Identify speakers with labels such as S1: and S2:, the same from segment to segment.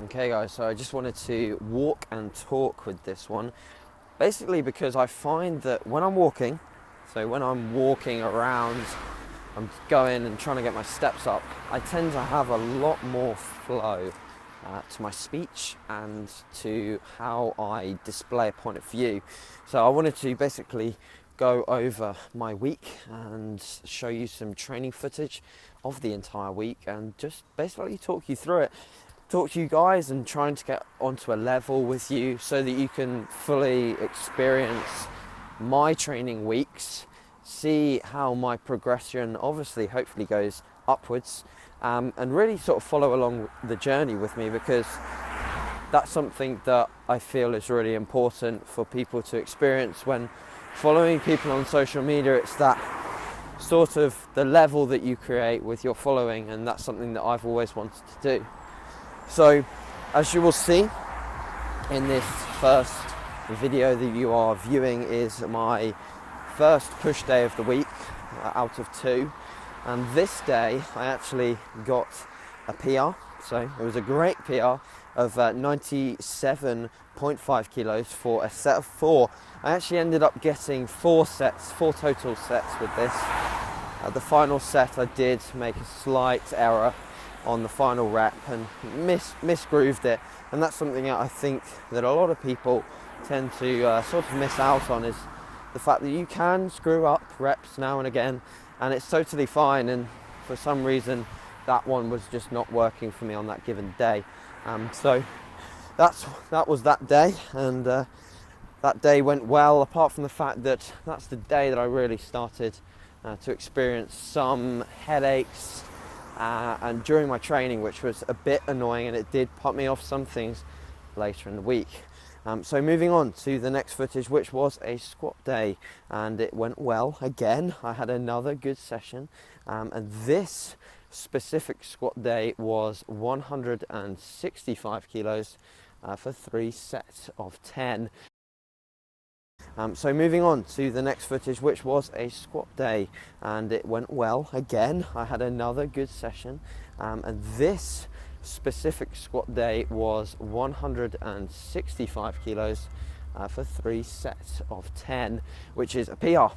S1: Okay guys, so I just wanted to walk and talk with this one. Basically because I find that when I'm walking, so when I'm walking around, I'm going and trying to get my steps up, I tend to have a lot more flow to my speech and to how I display a point of view. So I wanted to basically go over my week and show you some training footage of the entire week and just basically talk you through it. Talk to you guys and trying to get onto a level with you so that you can fully experience my training weeks, see how my progression obviously hopefully goes upwards, and really sort of follow along the journey with me, because that's something that I feel is really important for people to experience when following people on social media. It's that sort of the level that you create with your following, and that's something that I've always wanted to do. So, as you will see in this first video that you are viewing, is my first push day of the week out of 2. And this day I actually got a PR. So it was a great PR of 97.5 kilos for a set of 4. I actually ended up getting 4 total sets with this. The final set I did make a slight error on the final rep and misgrooved it, and that's something that I think that a lot of people tend to sort of miss out on, is the fact that you can screw up reps now and again, and it's totally fine. And for some reason that one was just not working for me on that given day. So that was that day, and that day went well, apart from the fact that that's the day that I really started to experience some headaches and during my training, which was a bit annoying, and it did put me off some things later in the week. So moving on to the next footage, which was a squat day, and it went well again. I had another good session, and this specific squat day was 165 kilos for 3 sets of 10. So moving on to the next footage, which was a squat day, and it went well again. I had another good session, and this specific squat day was 165 kilos for 3 sets of 10, which is a PR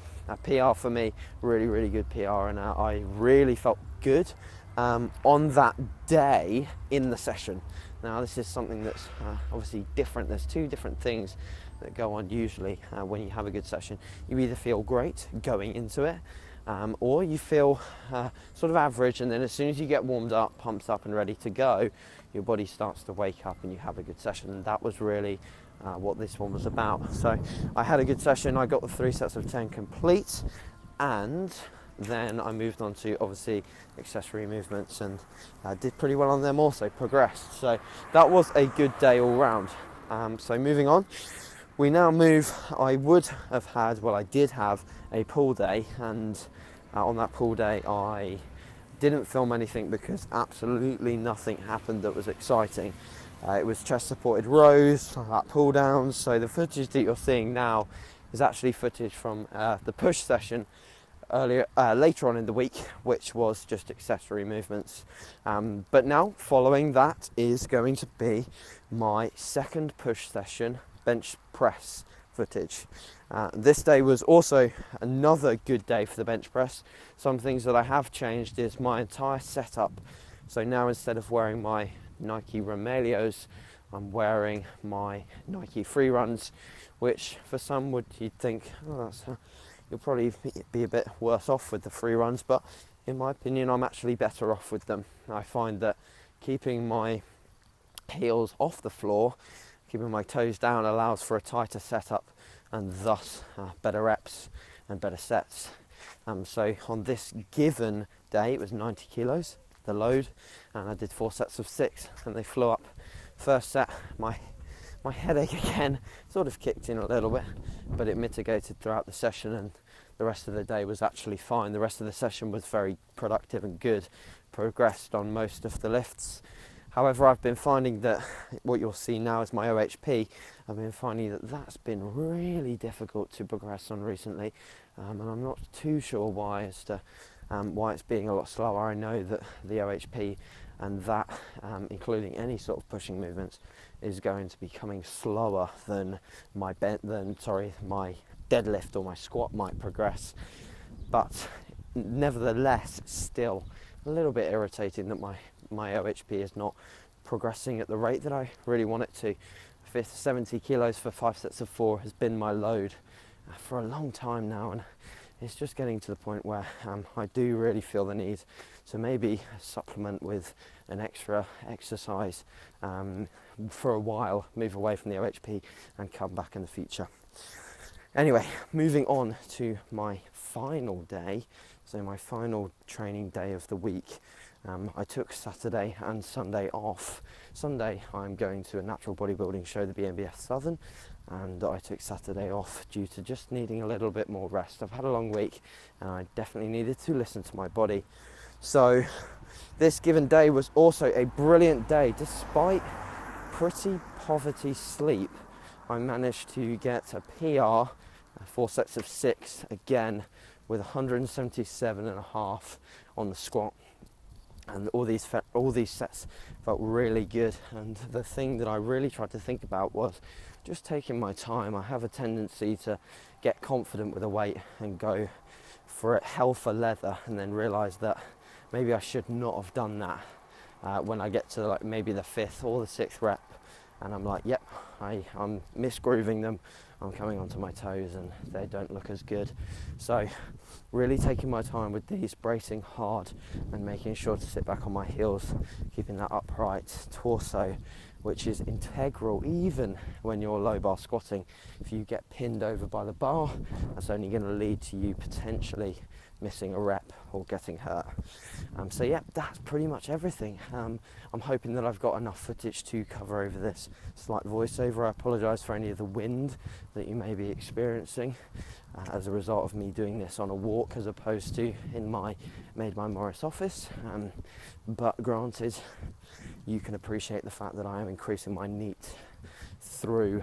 S1: for me. Really good PR, and I really felt good on that day in the session. Now this is something that's obviously different. There's 2 different things that go on usually when you have a good session. You either feel great going into it, or you feel sort of average, and then as soon as you get warmed up, pumped up and ready to go, your body starts to wake up and you have a good session. And that was really what this one was about. So I had a good session. I got the 3 sets of 10 complete, and then I moved on to obviously accessory movements, and did pretty well on them also, progressed. So that was a good day all round. So moving on, we now move. I did have a pool day, and on that pool day I didn't film anything because absolutely nothing happened that was exciting. It was chest supported rows, that pull downs. So the footage that you're seeing now is actually footage from the push session later on in the week, which was just accessory movements. But now following that is going to be my second push session, bench press footage. This day was also another good day for the bench press. Some things that I have changed is my entire setup. So now, instead of wearing my Nike Romelios, I'm wearing my Nike free runs, which for some you'd think, you'll probably be a bit worse off with the free runs, but in my opinion I'm actually better off with them. I find that keeping my heels off the floor, keeping my toes down, allows for a tighter setup, and thus better reps and better sets. So on this given day it was 90 kilos, the load, and I did 4 sets of 6, and they flew up. First set, my headache again sort of kicked in a little bit, but it mitigated throughout the session, and the rest of the day was actually fine. The rest of the session was very productive and good, progressed on most of the lifts. However, I've been finding that what you'll see now is my OHP. I've been finding that that's been really difficult to progress on recently, and I'm not too sure why as to why it's being a lot slower. I know that the OHP and that, including any sort of pushing movements, is going to be coming slower than my my deadlift or my squat might progress. But nevertheless, still a little bit irritating that my OHP is not progressing at the rate that I really want it to. 70 kilos for 5 sets of 4 has been my load for a long time now, and it's just getting to the point where I do really feel the need to maybe supplement with an extra exercise for a while, move away from the OHP and come back in the future. Anyway, moving on to my final day, so my final training day of the week. I took Saturday and Sunday off. Sunday I'm going to a natural bodybuilding show, the BNBF Southern, and I took Saturday off due to just needing a little bit more rest. I've had a long week and I definitely needed to listen to my body. So this given day was also a brilliant day. Despite pretty poverty sleep, I managed to get a PR, 4 sets of 6, again with 177.5 on the squat. And all these sets felt really good, and the thing that I really tried to think about was just taking my time. I have a tendency to get confident with a weight and go for it hell for leather, and then realise that maybe I should not have done that when I get to like maybe the 5th or the 6th rep, and I'm like, yep, I'm misgrooving them, I'm coming onto my toes and they don't look as good. So really taking my time with these, bracing hard and making sure to sit back on my heels, keeping that upright torso, which is integral even when you're low bar squatting. If you get pinned over by the bar, that's only going to lead to you potentially missing a rep or getting hurt. So yeah, that's pretty much everything. I'm hoping that I've got enough footage to cover over this slight voiceover. I apologise for any of the wind that you may be experiencing as a result of me doing this on a walk as opposed to in my Made by Morris office. But granted, you can appreciate the fact that I am increasing my NEAT through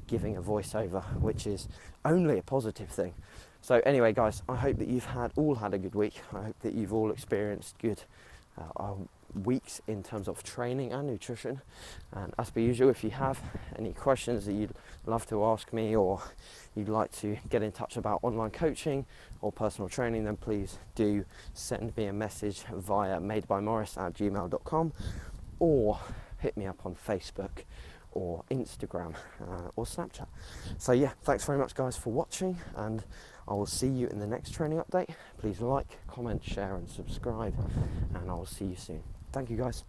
S1: giving a voiceover, which is only a positive thing. So anyway, guys, I hope that you've all had a good week. I hope that you've all experienced good weeks in terms of training and nutrition. And as per usual, if you have any questions that you'd love to ask me, or you'd like to get in touch about online coaching or personal training, then please do send me a message via madebymorris@gmail.com, or hit me up on Facebook or Instagram or Snapchat. So yeah, thanks very much guys for watching, and I will see you in the next training update. Please like, comment, share and subscribe, and I will see you soon. Thank you guys.